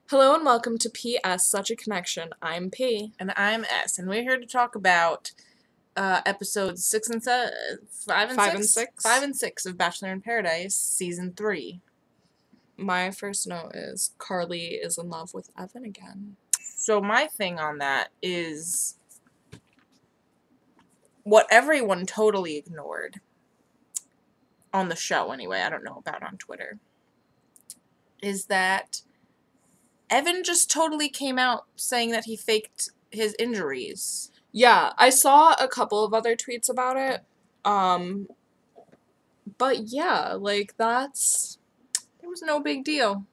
Hello and welcome to PS Such a Connection. I'm P. And I'm S, and we're here to talk about episodes 6 and 7, 5 and 5 6? and 6? 5 and 6 of Bachelor in Paradise, Season 3. My first note is Carly is in love with Evan again. So my thing on that is what everyone totally ignored, on the show anyway, I don't know about on Twitter, is that Evan just totally came out saying that he faked his injuries. Yeah, I saw a couple of other tweets about it. But yeah, like it was no big deal.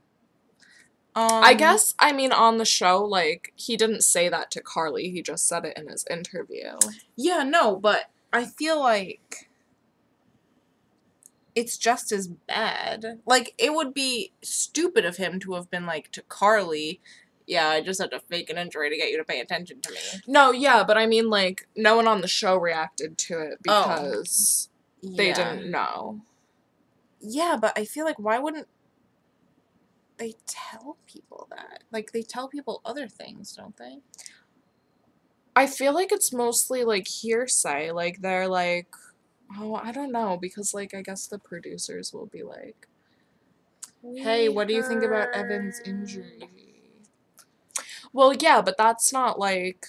I guess, on the show, like, he didn't say that to Carly, he just said it in his interview. Yeah, no, but I feel like it's just as bad. Like, it would be stupid of him to have been like to Carly, yeah, I just had to fake an injury to get you to pay attention to me. No, yeah, but I mean, like, no one on the show reacted to it because they didn't know. Yeah, but I feel like why wouldn't they tell people that? Like, they tell people other things, don't they? I feel like it's mostly, like, hearsay. Like, they're like, oh, I don't know, because, like, I guess the producers will be like, hey, what do you think about Evan's injury? Well, yeah, but that's not, like,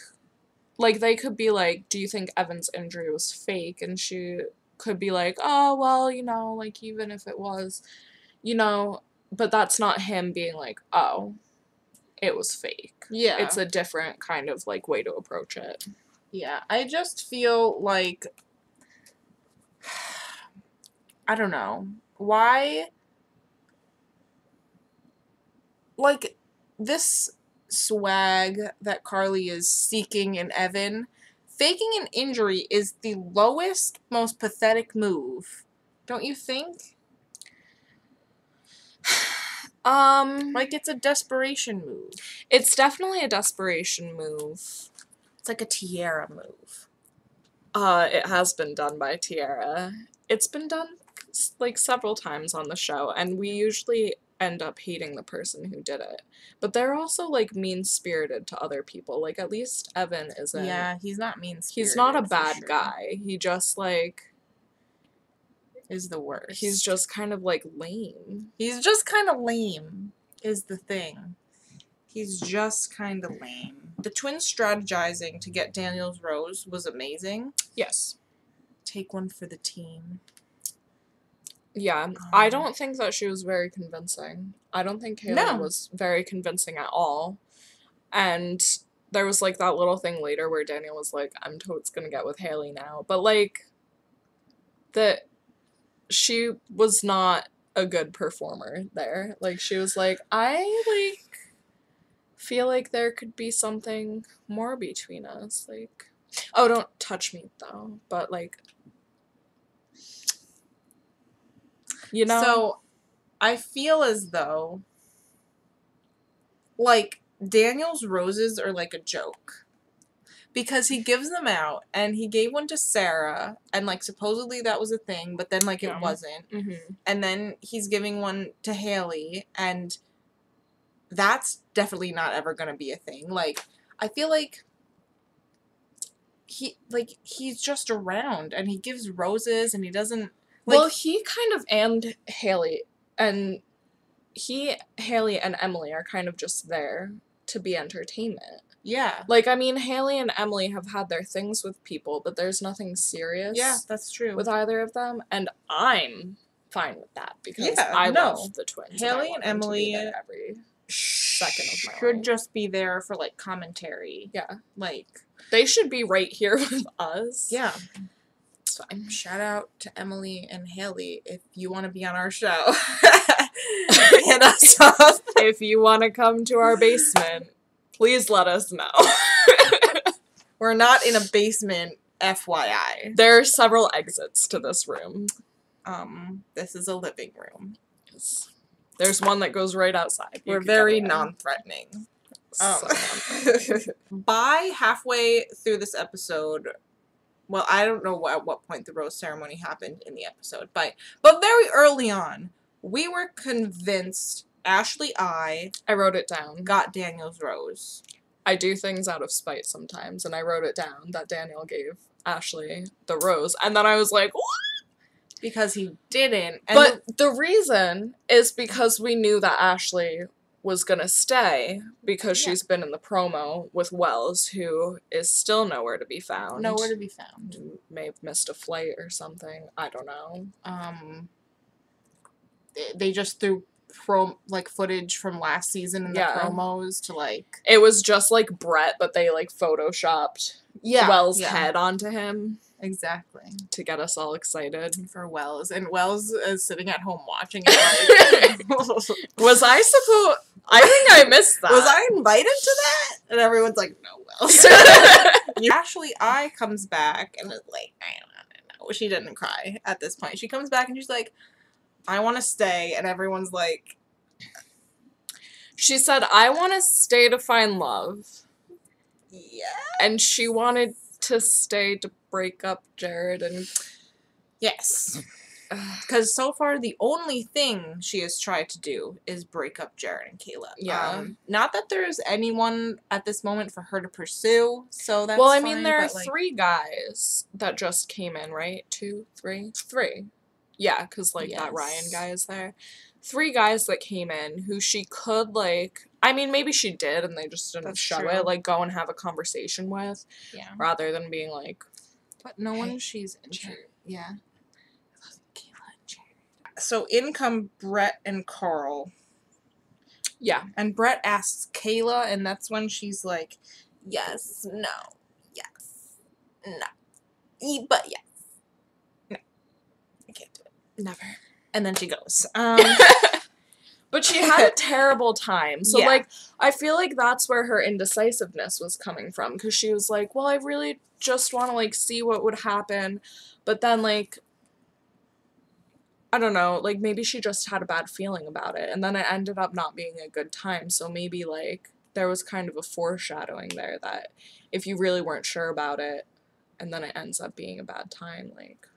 they could be like, do you think Evan's injury was fake? And she could be like, oh, well, like, even if it was, but that's not him being like, oh, it was fake. Yeah. It's a different kind of, like, way to approach it. Yeah, I just feel like, I don't know, why, like, this swag that Carly is seeking in Evan, faking an injury is the lowest, most pathetic move, don't you think? Like, it's a desperation move. It's definitely a desperation move. It's like a Tiara move. It has been done by Tiara. It's been done, like, several times on the show, and we usually end up hating the person who did it. But they're also, like, mean-spirited to other people. Like, at least Evan isn't. Yeah, he's not mean-spirited. He's not a bad guy. He just, like, is the worst. He's just kind of, like, lame. He's just kind of lame, is the thing. He's just kind of lame. The twins strategizing to get Daniel's rose was amazing. Yes. Take one for the team. Yeah, I don't think that she was very convincing. I don't think Haley was very convincing at all. And there was, like, that little thing later where Daniel was like, I'm totes gonna get with Haley now. But, like, she was not a good performer there. Like, she was like, I, like, feel like there could be something more between us. Like, oh, don't touch me, though. But, like, So, I feel as though, like, Daniel's roses are like a joke. Because he gives them out, and he gave one to Sarah, and, like, supposedly that was a thing, but then, like, it wasn't. Mm-hmm. And then he's giving one to Haley, and that's definitely not ever gonna be a thing. Like, I feel like he's just around, and he gives roses, and he doesn't, like... Well, he kind of, and Haley, and Haley and Emily are kind of just there to be entertainment. Yeah. Like, I mean, Haley and Emily have had their things with people, but there's nothing serious. Yeah, that's true. With either of them, and I'm fine with that, because I love the twins. Haley and Emily every second of my life. Should just be there for, like, commentary. Yeah. Like, they should be right here with us. Yeah. It's fine. Shout out to Emily and Haley if you want to be on our show. Hit us up. If you want to come to our basement, please let us know. We're not in a basement, FYI. There are several exits to this room. This is a living room. Yes. There's one that goes right outside. We're very non-threatening. By halfway through this episode, well, I don't know at what point the rose ceremony happened in the episode, but very early on, we were convinced Ashley I wrote it down. got Daniel's rose. I do things out of spite sometimes, and I wrote it down that Daniel gave Ashley the rose, and then I was like, what? Because he didn't. And but the reason is because we knew that Ashley was gonna stay because she's been in the promo with Wells, who is still nowhere to be found. Nowhere to be found. May have missed a flight or something. I don't know. They just threw footage from last season in the promos to like. It was just like Brett, but they like photoshopped Wells' head onto him. Exactly. To get us all excited. For Wells. And Wells is sitting at home watching it like... Was I supposed... I think I missed that. Was I invited to that? And everyone's like, no, Wells. Ashley I comes back and is like, I don't know. She didn't cry at this point. She comes back and she's like, I want to stay. And everyone's like... She said, I want to stay to find love. Yeah. And she wanted to stay to break up Jared and... Yes. Because so far the only thing she has tried to do is break up Jared and Kayla. Yeah. Not that there's anyone at this moment for her to pursue, so that's well, I fine, mean, there are like... 3 guys that just came in, right? 2, 3? 3. Yeah, because, like, that Ryan guy is there. 3 guys that came in who she could, like... I mean, maybe she did, and they just didn't show it. Like, go and have a conversation with. Yeah. Rather than being like... But no one she's interested. Yeah. So in come Brett and Carl. Yeah. And Brett asks Kayla, and that's when she's like, yes, no, yes, no, but yes. No. I can't do it. Never. And then she goes. But she had a terrible time. So, like, I feel like that's where her indecisiveness was coming from. Because she was like, well, I really just want to, like, see what would happen. But then, like... I don't know, like, maybe she just had a bad feeling about it, and then it ended up not being a good time, so maybe, like, there was kind of a foreshadowing there that if you really weren't sure about it, and then it ends up being a bad time, like...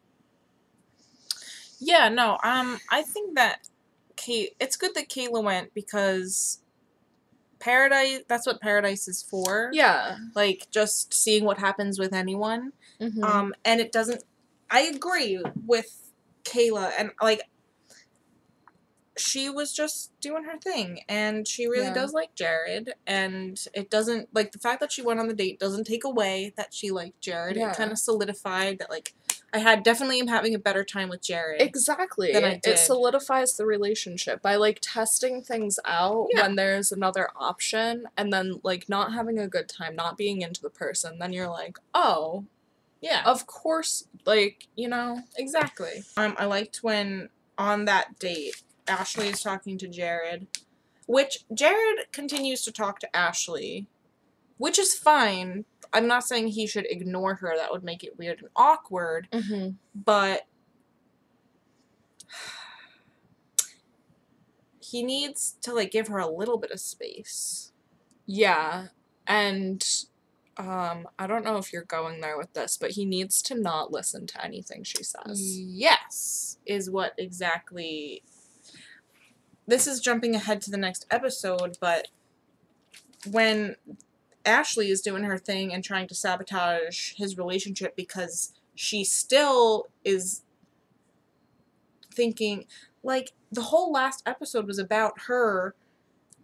Yeah, no, I think that it's good that Kayla went, because Paradise, that's what Paradise is for. Yeah. Like, just seeing what happens with anyone. Mm-hmm. And it doesn't... I agree with Kayla, and like she was just doing her thing, and she really does like Jared, and it doesn't, like, the fact that she went on the date doesn't take away that she liked Jared. It kind of solidified that, like, I definitely am having a better time with Jared. Exactly. Than I did. It solidifies the relationship by, like, testing things out when there's another option, and then, like, not having a good time, not being into the person, then you're like, oh... Yeah. Of course, like, you know. Exactly. I liked when, on that date, Ashley is talking to Jared, which Jared continues to talk to Ashley, which is fine. I'm not saying he should ignore her. That would make it weird and awkward. Mm-hmm. But he needs to, like, give her a little bit of space. Yeah. And... I don't know if you're going there with this, but he needs to not listen to anything she says. Yes, is what exactly... This is jumping ahead to the next episode, but when Ashley is doing her thing and trying to sabotage his relationship because she still is thinking... Like, the whole last episode was about her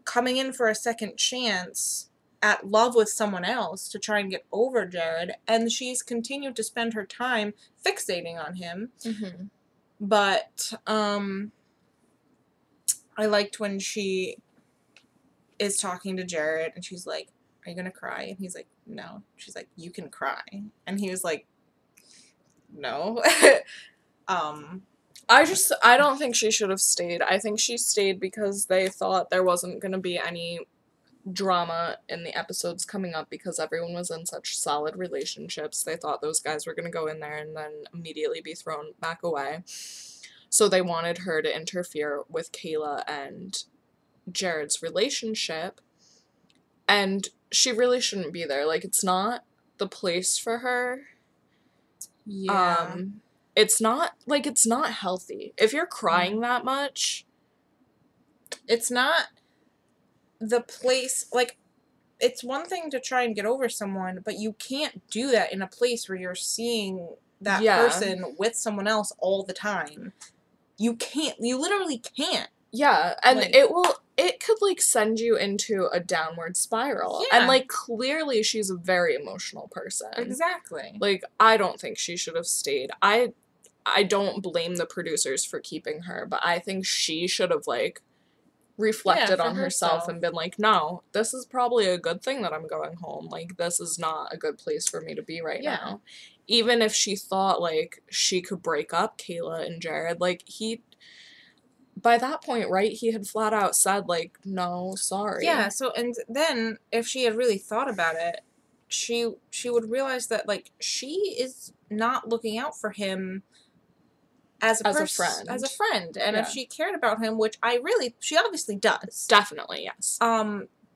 coming in for a second chance... at love with someone else to try and get over Jared, and she's continued to spend her time fixating on him. Mm-hmm. But I liked when she is talking to Jared and she's like, are you gonna cry? And he's like, no. She's like, you can cry. And he was like, no. I don't think she should have stayed. I think she stayed because they thought there wasn't gonna be any drama in the episodes coming up because everyone was in such solid relationships. They thought those guys were going to go in there and then immediately be thrown back away. So they wanted her to interfere with Kayla and Jared's relationship. And she really shouldn't be there. Like, it's not the place for her. Yeah. It's not, like, it's not healthy. If you're crying that much... It's not the place, like, it's one thing to try and get over someone, but you can't do that in a place where you're seeing that Yeah. person with someone else all the time. You can't. You literally can't. Yeah, and Like- it could, like, send you into a downward spiral. Yeah. And, like, clearly she's a very emotional person. Exactly. Like, I don't think she should have stayed. I don't blame the producers for keeping her, but I think she should have, like, reflected on herself and been like, no, this is probably a good thing that I'm going home. Like, this is not a good place for me to be right now. Even if she thought, like, she could break up Kayla and Jared, like, by that point, right, he had flat out said, like, no, sorry. Yeah, so, and then, if she had really thought about it, she would realize that, like, she is not looking out for him as a friend. And if she cared about him, which she obviously does. Definitely, yes.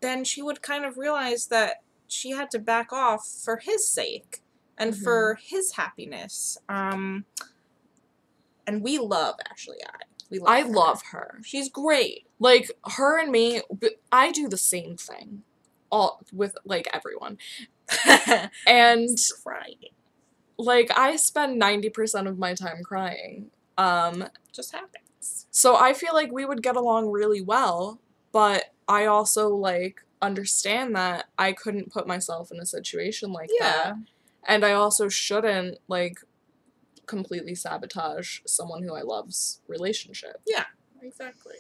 Then she would kind of realize that she had to back off for his sake and for his happiness. And we love Ashley I love her. She's great. Like, her and me, I do the same thing. All with, like, everyone. And crying. Like, I spend 90% of my time crying. Just happens. So I feel like we would get along really well, but I also, like, understand that I couldn't put myself in a situation like that. And I also shouldn't, like, completely sabotage someone who I love's relationship. Yeah, exactly.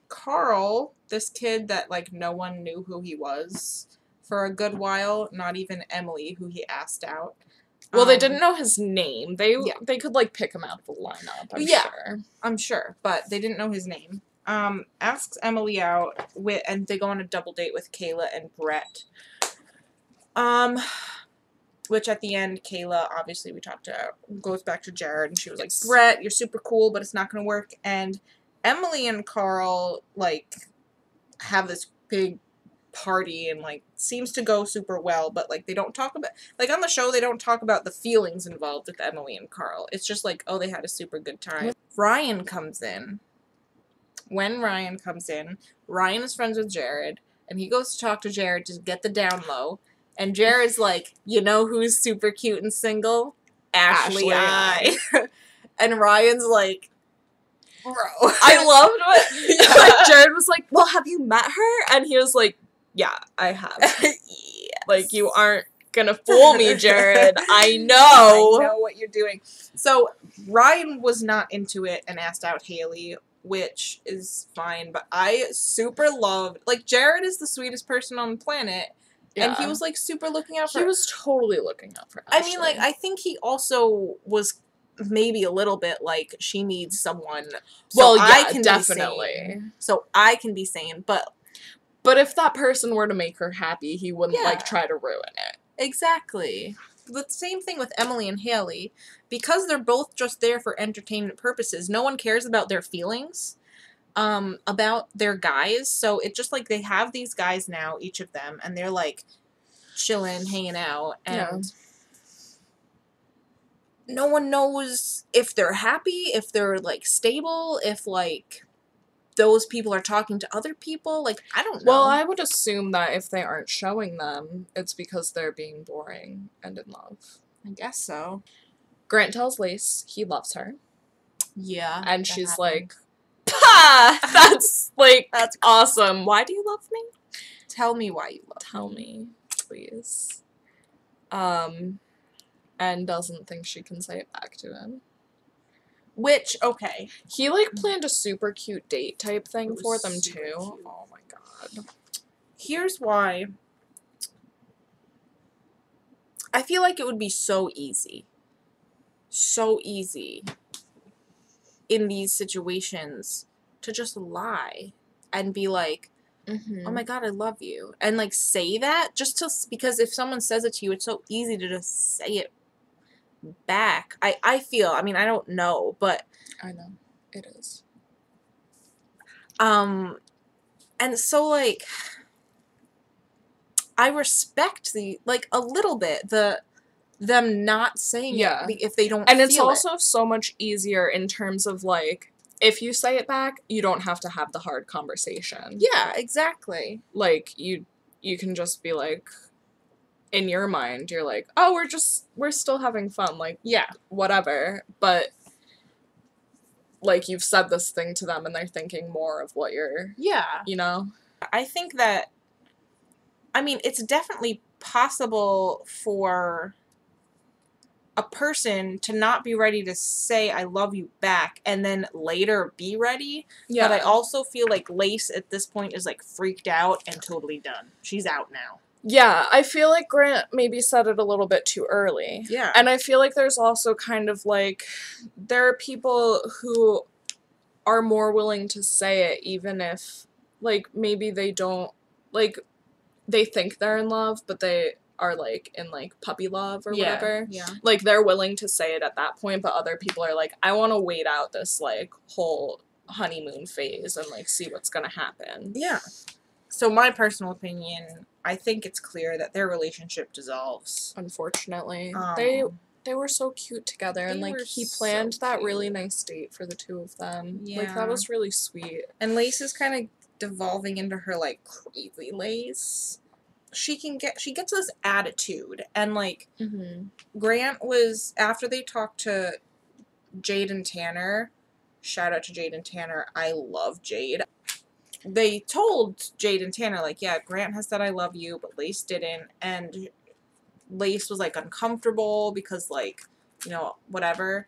Carl, this kid that, like, no one knew who he was for a good while, not even Emily, who he asked out. Well, they didn't know his name. They could, like, pick him out of the lineup, I'm sure. I'm sure, but they didn't know his name. Asks Emily out, and they go on a double date with Kayla and Brett. Which at the end, Kayla, obviously goes back to Jared, and she was like, Brett, you're super cool, but it's not going to work. And Emily and Carl, like, have this big party and, like, seems to go super well, but, like, they don't talk about, like, on the show, they don't talk about the feelings involved with Emily and Carl. It's just like, oh, they had a super good time. Ryan comes in. When Ryan comes in, Ryan is friends with Jared, and he goes to talk to Jared to get the down low. And Jared's like, you know who's super cute and single? Ashley I. And Ryan's like, bro. I loved what like, Jared was like, well, have you met her? And he was like, yeah, I have. Yes. Like, you aren't gonna fool me, Jared. I know. I know what you're doing. So, Ryan was not into it and asked out Haley, which is fine, but I super loved, like, Jared is the sweetest person on the planet. Yeah. And he was, like, super looking out for her. He was totally looking out for Ashley. I mean, like, I think he also was maybe a little bit like, she needs someone. So I can definitely. So I can be sane, but if that person were to make her happy, he wouldn't, like, try to ruin it. Exactly. The same thing with Emily and Haley. Because they're both just there for entertainment purposes, no one cares about their feelings. About their guys, so it's just like they have these guys now, each of them, and they're like chilling, hanging out, and no one knows if they're happy, if they're like stable, if like those people are talking to other people. Like, I don't know. Well, I would assume that if they aren't showing them, it's because they're being boring and in love. I guess so. Grant tells Lace he loves her. Yeah. And she's like, "Pah! That's like, that's awesome. Why do you love me? Tell me why you love me. Tell me, please." And doesn't think she can say it back to him. Which, okay. He, like, planned a super cute date type thing for them, too. Cute. Oh, my God. Here's why. I feel like it would be so easy. So easy in these situations to just lie and be like, oh my God, I love you. And, like, say that because if someone says it to you, it's so easy to just say it back. I feel, I mean, I don't know, but I know. It is. And so, like, I respect a little bit, them not saying it if they don't and it's also so much easier in terms of, like, if you say it back, you don't have to have the hard conversation. Yeah, exactly. Like, you can just be like, in your mind, you're like, oh, we're still having fun, like, Yeah. whatever. But, like, you've said this thing to them and they're thinking more of what you're, Yeah. you know? I think that, I mean, it's definitely possible for a person to not be ready to say I love you back and then later be ready. Yeah. But I also feel like Lace at this point is like freaked out and totally done. She's out now. Yeah, I feel like Grant maybe said it a little bit too early. Yeah. And I feel like there's also kind of like, there are people who are more willing to say it even if, like, maybe they don't, like, they think they're in love, but they are, like, in, like, puppy love or whatever. Yeah. Like, they're willing to say it at that point, but other people are like, I want to wait out this, like, whole honeymoon phase and, like, see what's gonna happen. Yeah. So my personal opinion, I think it's clear that their relationship dissolves. Unfortunately. They were so cute together, and, like, he planned that really nice date for the two of them. Yeah. Like, that was really sweet. And Lace is kind of devolving into her, like, crazy Lace. She gets this attitude, and, like, Grant was, after they talked to Jade and Tanner, shout out to Jade and Tanner, I love Jade. They told Jade and Tanner, like, yeah, Grant has said I love you, but Lace didn't, and Lace was, like, uncomfortable because, like, you know, whatever,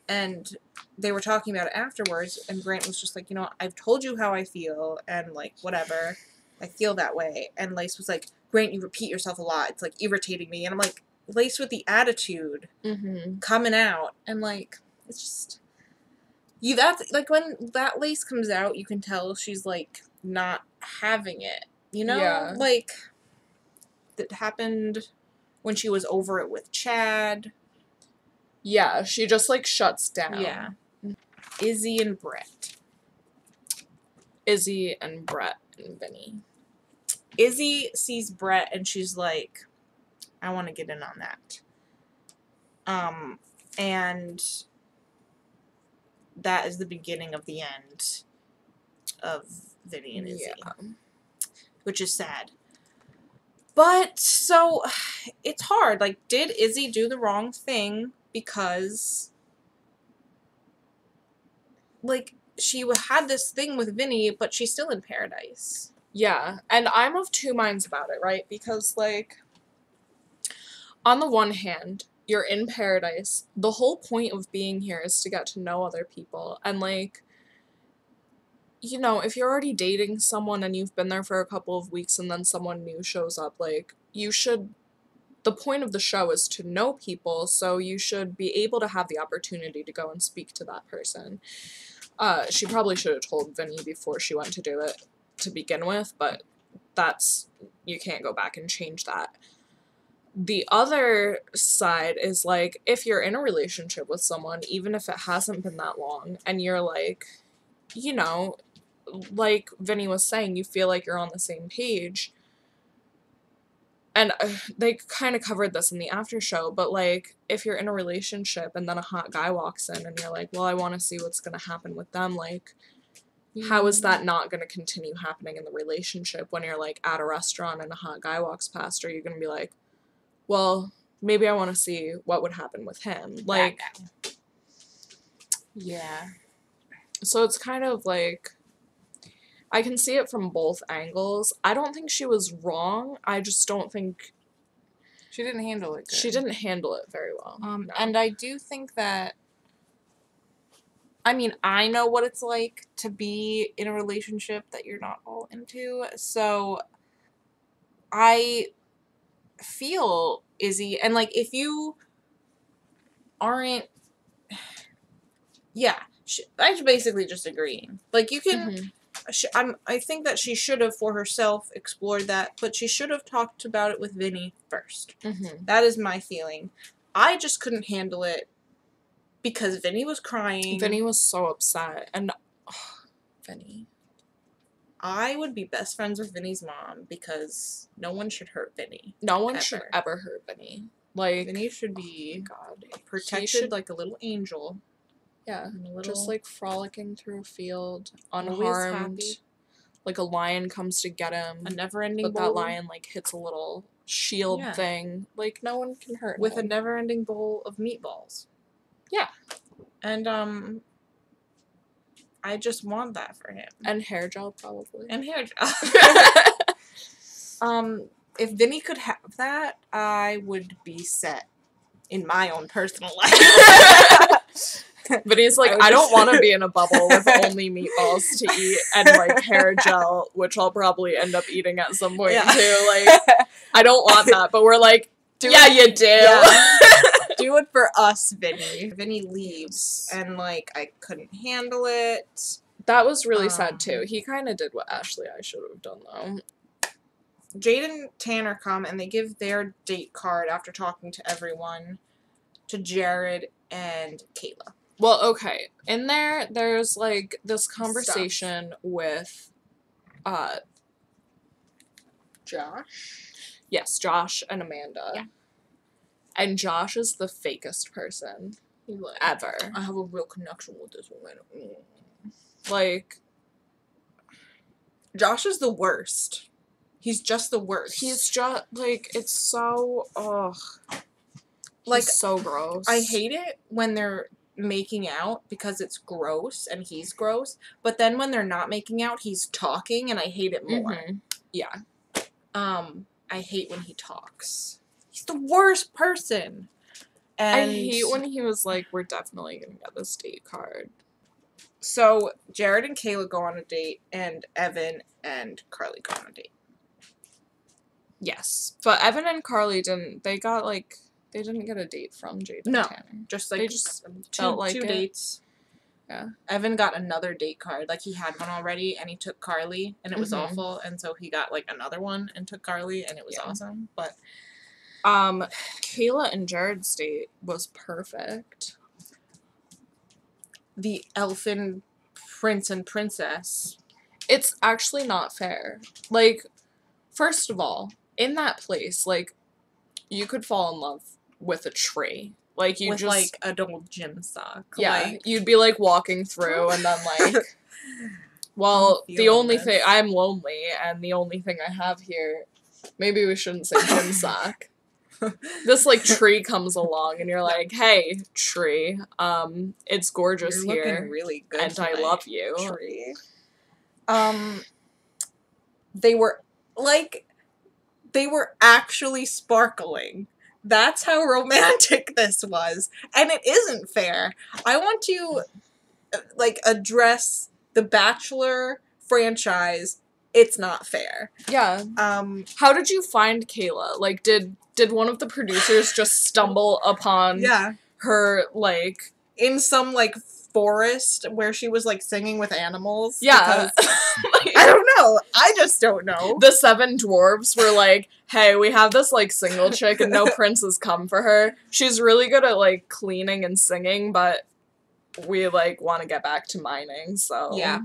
and they were talking about it afterwards, and Grant was just like, you know, I've told you how I feel, and, like, whatever, I feel that way, and Lace was like, Grant, you repeat yourself a lot, it's, like, irritating me, and I'm like, Lace with the attitude coming out, and, like, it's just, that's, like, when that Lace comes out, you can tell she's, like, not having it, you know? Yeah. Like, that happened when she was over it with Chad. Yeah, she just, like, shuts down. Yeah. Izzy and Brett. Izzy and Brett and Vinny. Izzy sees Brett and she's like, I want to get in on that. And that is the beginning of the end of Vinny and Izzy. Yeah. Which is sad. But, so, it's hard. Like, did Izzy do the wrong thing because, like, she had this thing with Vinny, but she's still in paradise? Yeah, and I'm of two minds about it, right? Because, like, on the one hand, you're in paradise. The whole point of being here is to get to know other people. And, like, you know, if you're already dating someone and you've been there for a couple of weeks and then someone new shows up, like, you should, the point of the show is to know people, so you should be able to have the opportunity to go and speak to that person. She probably should have told Vinny before she went to do it to begin with, but you can't go back and change that. The other side is, like, if you're in a relationship with someone, even if it hasn't been that long, and you're, like, you know, like Vinny was saying, you feel like you're on the same page. And they kind of covered this in the after show, but, like, if you're in a relationship and then a hot guy walks in and you're like, well, I want to see what's going to happen with them, like, how is that not going to continue happening in the relationship when you're, like, at a restaurant and a hot guy walks past? Are you going to be like, well, maybe I want to see what would happen with him? Like, yeah. So it's kind of like, I can see it from both angles. I don't think she was wrong. I just don't think She didn't handle it good. she didn't handle it very well. No. And I do think that, I mean, I know what it's like to be in a relationship that you're not all into, so I feel Izzy, and, like, if you aren't, yeah, I'm basically just agreeing. Like, you can, I think that she should have, for herself, explored that, but she should have talked about it with Vinny first. That is my feeling. I just couldn't handle it because Vinny was crying. Vinny was so upset, and Vinny. I would be best friends with Vinny's mom because no one should hurt Vinny. No one should ever hurt Vinny. Like, Vinny should be God, protected like a little angel. Yeah, And a little, just like frolicking through a field, always unharmed. happy. Like a lion comes to get him, A never-ending but bowl. that lion like hits a little shield Yeah. thing. Like no one can hurt with a him. never-ending bowl of meatballs. Yeah. And I just want that for him. And hair gel probably. And hair gel. If Vinny could have that, I would be set in my own personal life. But he's like, I don't want to be in a bubble with only meatballs to eat and like hair gel, which I'll probably end up eating at some point too. Like, I don't want that. But we're like, yeah, you do. Yeah. Do it for us, Vinny. Vinny leaves, and like I couldn't handle it. That was really sad too. He kind of did what Ashley I should have done though. Jade and Tanner come and they give their date card after talking to everyone to Jared and Kayla. Well, okay. In there's like this conversation with Josh? Yes, Josh and Amanda. Yeah. And Josh is the fakest person ever. I have a real connection with this woman. Like, Josh is the worst. He's just the worst. he's just like, it's so like so gross. I hate it when they're making out because it's gross and he's gross. But then when they're not making out, he's talking and I hate it more. Mm-hmm. Yeah. I hate when he talks. He's the worst person. And I hate when he was like, we're definitely gonna get this date card. So Jared and Kayla go on a date and Evan and Carly go on a date. Yes. But Evan and Carly didn't get a date from Jade and No. Tanner. Just like They just two felt like it. dates. Yeah. Evan got another date card. Like he had one already and he took Carly and it was Mhm. awful. And so he got like another one and took Carly and it was awesome. But Kayla and Jared's date was perfect. the elfin prince and princess. It's actually not fair. Like, first of all, in that place, like, you could fall in love with a tree. Like, you with just like an old gym sock. yeah, Like, you'd be like walking through and then like well, I'm the only feeling thing this. I'm lonely and the only thing I have here, maybe we shouldn't say gym sock. This like tree comes along and you're like, hey, tree, it's gorgeous you're here looking really good and I tonight, love you. tree. They were actually sparkling. That's how romantic this was. And it isn't fair. I want to like address the Bachelor franchise. It's not fair. Yeah. How did you find Kayla? Like, did one of the producers just stumble upon Yeah. her, like... In some, like, forest where she was, like, singing with animals? Yeah. Because, I don't know. I just don't know. The 7 dwarves were like, hey, we have this, like, single chick and no prince has come for her. She's really good at, like, cleaning and singing, but we, like, want to get back to mining, so... Yeah.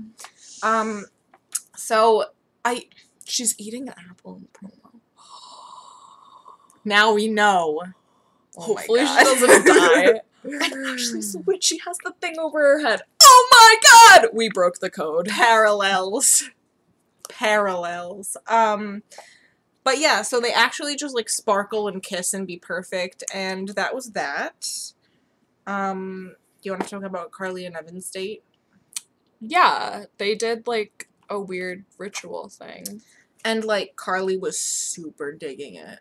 So, She's eating an apple in the promo. now we know. Oh Hopefully my she God. doesn't die. And Ashley's the witch. She has the thing over her head. Oh my god! We broke the code. Parallels. But yeah, so they actually just like sparkle and kiss and be perfect, and that was that. Do you want to talk about Carly and Evan's date? Yeah, they did like a weird ritual thing. And like Carly was super digging it.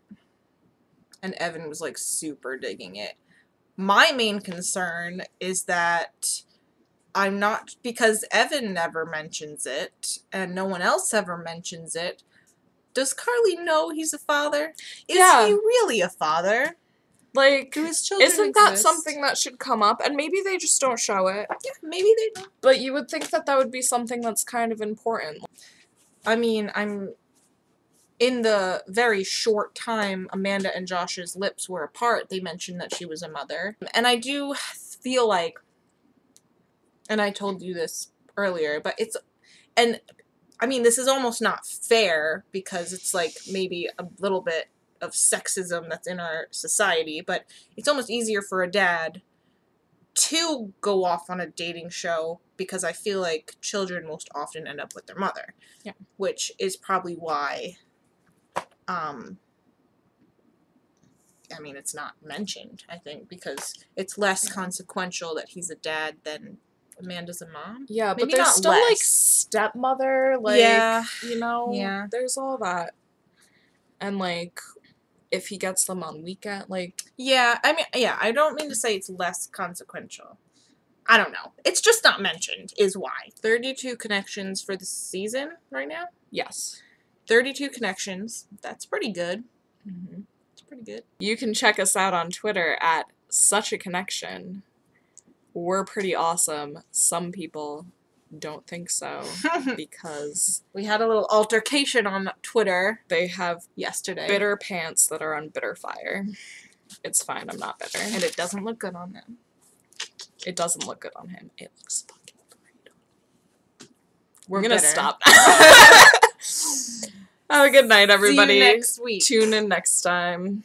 And Evan was like super digging it. My main concern is that I'm not, because Evan never mentions it and no one else ever mentions it. Does Carly know he's a father? Is Yeah. he really a father? Like, Do his children isn't that exist? something that should come up? And maybe they just don't show it. Yeah, maybe they don't. But you would think that that would be something that's kind of important. I mean, in the very short time Amanda and Josh's lips were apart, they mentioned that she was a mother. And I do feel like, and I told you this earlier, but and I mean, this is almost not fair because it's like maybe a little bit of sexism that's in our society, but it's almost easier for a dad to go off on a dating show because I feel like children most often end up with their mother. Yeah. Which is probably why, I mean, it's not mentioned, I think, because it's less consequential that he's a dad than Amanda's a mom. Yeah, Maybe but there's not still, less. like, stepmother, like, Yeah. you know? Yeah. There's all that. And, like, if he gets them on weekend, like... Yeah, I mean, yeah, I don't mean to say it's less consequential. I don't know. It's just not mentioned, is why. 32 connections for the season right now? Yes. 32 connections. That's pretty good. Mm-hmm. It's pretty good. You can check us out on Twitter at Such a Connection. We're pretty awesome. Some people don't think so because we had a little altercation on Twitter they have yesterday. bitter pants that are on bitter fire. It's fine, I'm not bitter. And it doesn't look good on them. It doesn't look good on him. It looks fucking great on him. We're gonna bitter. stop. Have a good night, everybody. See you next week. Tune in next time.